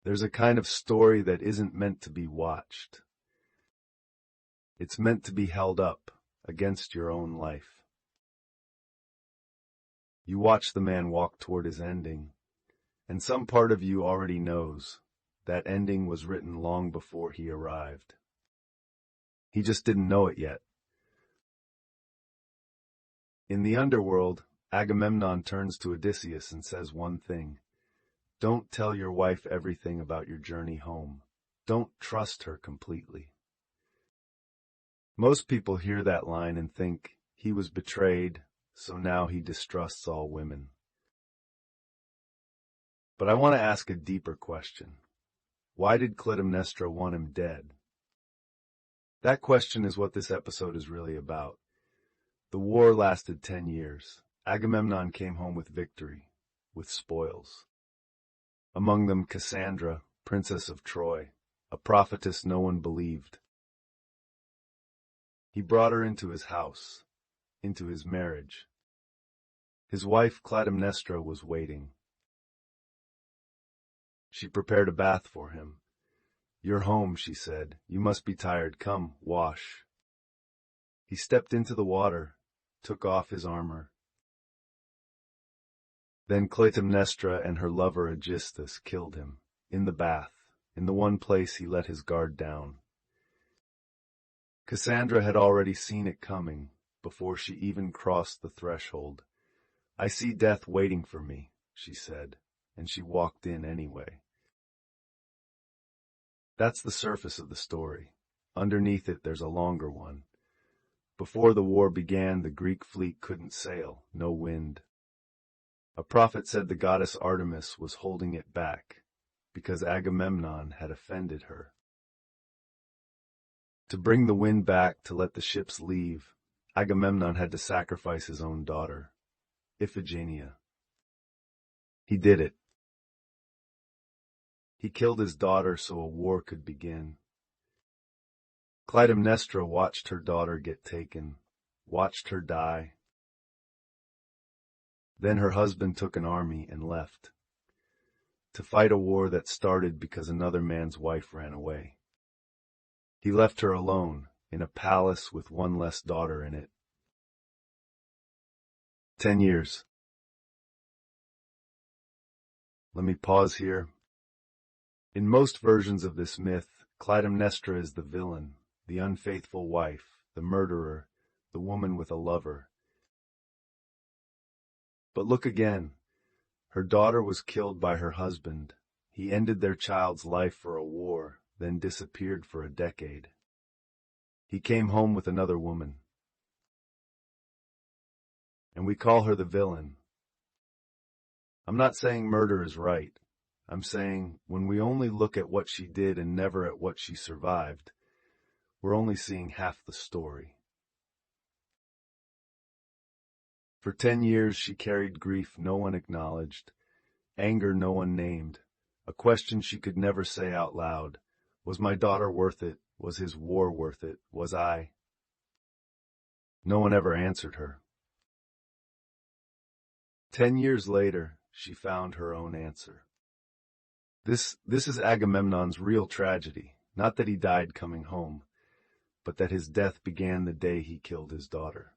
There's a kind of story that isn't meant to be watched. It's meant to be held up against your own life. You watch the man walk toward his ending, and some part of you already knows that ending was written long before he arrived. He just didn't know it yet. In the underworld, Agamemnon turns to Odysseus and says one thing: don't tell your wife everything about your journey home. Don't trust her completely. Most people hear that line and think he was betrayed, so now he distrusts all women. But I want to ask a deeper question. Why did Clytemnestra want him dead? That question is what this episode is really about. The war lasted 10 years. Agamemnon came home with victory, with spoils. Among them Cassandra, princess of Troy, a prophetess no one believed. He brought her into his house, into his marriage. His wife Clytemnestra was waiting. She prepared a bath for him. "You're home," she said. "You must be tired. Come, wash." He stepped into the water, took off his armor. Then Clytemnestra and her lover Aegisthus killed him, in the bath, in the one place he let his guard down. Cassandra had already seen it coming, before she even crossed the threshold. "I see death waiting for me," she said, and she walked in anyway. That's the surface of the story. Underneath it, there's a longer one. Before the war began, the Greek fleet couldn't sail, no wind. A prophet said the goddess Artemis was holding it back, because Agamemnon had offended her. To bring the wind back, to let the ships leave, Agamemnon had to sacrifice his own daughter, Iphigenia. He did it. He killed his daughter so a war could begin. Clytemnestra watched her daughter get taken, watched her die. Then her husband took an army and left, to fight a war that started because another man's wife ran away. He left her alone, in a palace with one less daughter in it. 10 years. Let me pause here. In most versions of this myth, Clytemnestra is the villain, the unfaithful wife, the murderer, the woman with a lover. But look again. Her daughter was killed by her husband. He ended their child's life for a war, then disappeared for a decade. He came home with another woman. And we call her the villain. I'm not saying murder is right. I'm saying when we only look at what she did and never at what she survived, we're only seeing half the story. For 10 years she carried grief no one acknowledged, anger no one named, a question she could never say out loud. Was my daughter worth it? Was his war worth it? Was I? No one ever answered her. 10 years later, she found her own answer. This is Agamemnon's real tragedy, not that he died coming home, but that his death began the day he killed his daughter.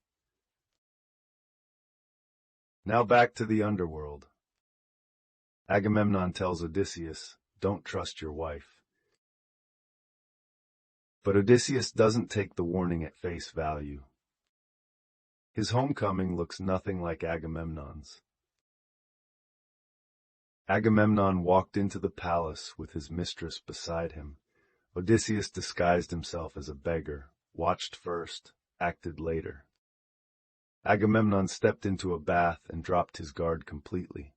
Now back to the underworld. Agamemnon tells Odysseus, "Don't trust your wife." But Odysseus doesn't take the warning at face value. His homecoming looks nothing like Agamemnon's. Agamemnon walked into the palace with his mistress beside him. Odysseus disguised himself as a beggar, watched first, acted later. Agamemnon stepped into a bath and dropped his guard completely.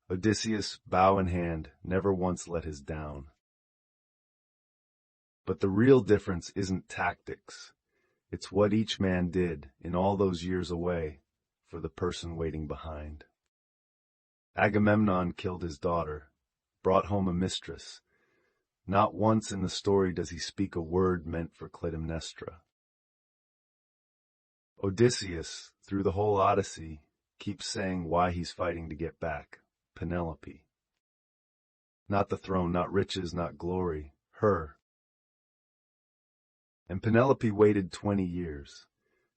Odysseus, bow in hand, never once let his down. But the real difference isn't tactics. It's what each man did in all those years away for the person waiting behind. Agamemnon killed his daughter, brought home a mistress. Not once in the story does he speak a word meant for Clytemnestra. Odysseus, through the whole Odyssey, keeps saying why he's fighting to get back Penelope. Not the throne, not riches, not glory. Her. And Penelope waited 20 years.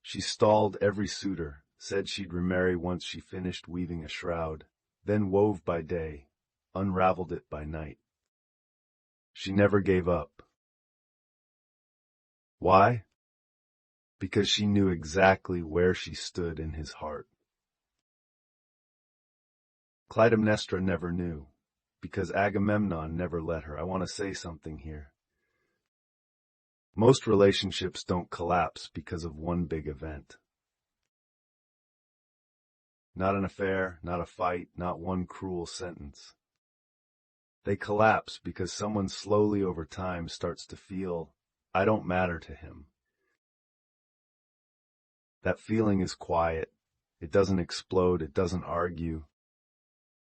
She stalled every suitor, said she'd remarry once she finished weaving a shroud, then wove by day, unraveled it by night. She never gave up. Why? Because she knew exactly where she stood in his heart. Clytemnestra never knew, because Agamemnon never let her. I want to say something here. Most relationships don't collapse because of one big event. Not an affair, not a fight, not one cruel sentence. They collapse because someone slowly over time starts to feel, I don't matter to him. That feeling is quiet. It doesn't explode. It doesn't argue.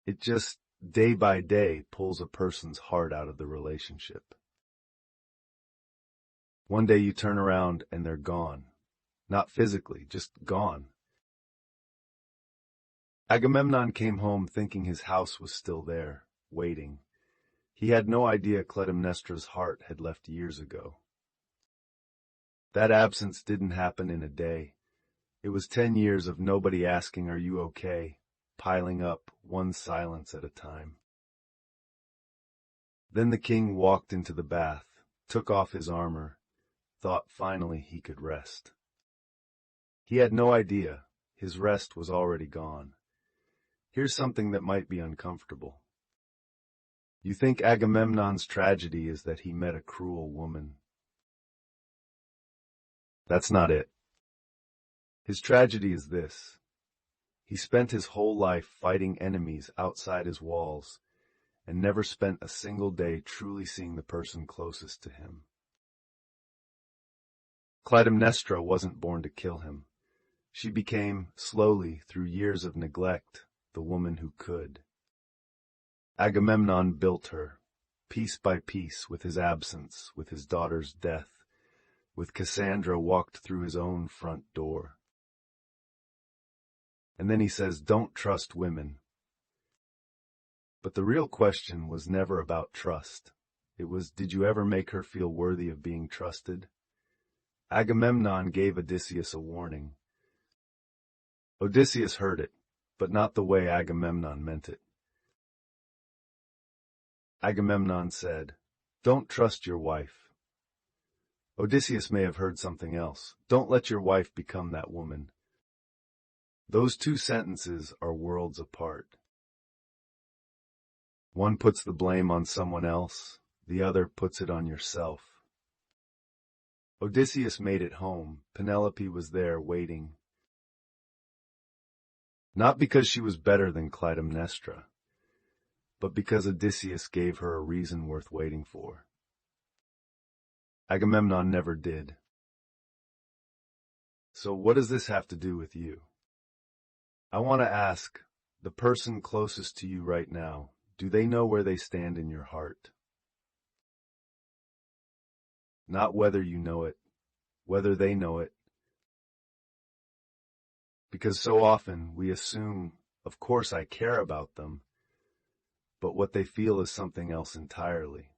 It just, day by day, pulls a person's heart out of the relationship. One day you turn around and they're gone. Not physically, just gone. Agamemnon came home thinking his house was still there, waiting. He had no idea Clytemnestra's heart had left years ago. That absence didn't happen in a day. It was 10 years of nobody asking, are you okay? Piling up, one silence at a time. Then the king walked into the bath, took off his armor, thought finally he could rest. He had no idea. His rest was already gone. Here's something that might be uncomfortable. You think Agamemnon's tragedy is that he met a cruel woman. That's not it. His tragedy is this. He spent his whole life fighting enemies outside his walls and never spent a single day truly seeing the person closest to him. Clytemnestra wasn't born to kill him. She became, slowly, through years of neglect, the woman who could. Agamemnon built her, piece by piece, with his absence, with his daughter's death, with Cassandra walked through his own front door. And then he says, don't trust women. But the real question was never about trust. It was, did you ever make her feel worthy of being trusted? Agamemnon gave Odysseus a warning. Odysseus heard it, but not the way Agamemnon meant it. Agamemnon said, don't trust your wife. Odysseus may have heard something else. Don't let your wife become that woman. Those two sentences are worlds apart. One puts the blame on someone else, the other puts it on yourself. Odysseus made it home. Penelope was there waiting. Not because she was better than Clytemnestra, but because Odysseus gave her a reason worth waiting for. Agamemnon never did. So what does this have to do with you? I want to ask, the person closest to you right now, do they know where they stand in your heart? Not whether you know it, whether they know it. Because so often we assume, of course I care about them, but what they feel is something else entirely.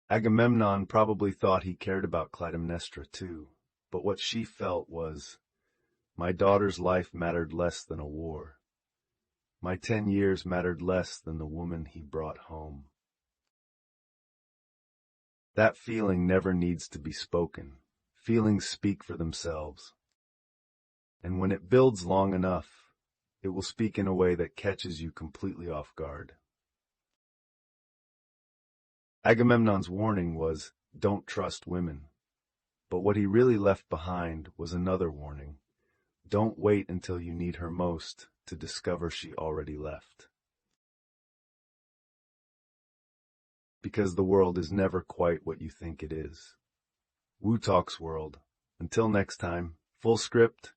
Agamemnon probably thought he cared about Clytemnestra too, but what she felt was, my daughter's life mattered less than a war. My 10 years mattered less than the woman he brought home. That feeling never needs to be spoken. Feelings speak for themselves. And when it builds long enough, it will speak in a way that catches you completely off guard. Agamemnon's warning was, don't trust women. But what he really left behind was another warning. Don't wait until you need her most to discover she already left. Because the world is never quite what you think it is. Woo Talks World. Until next time, full script,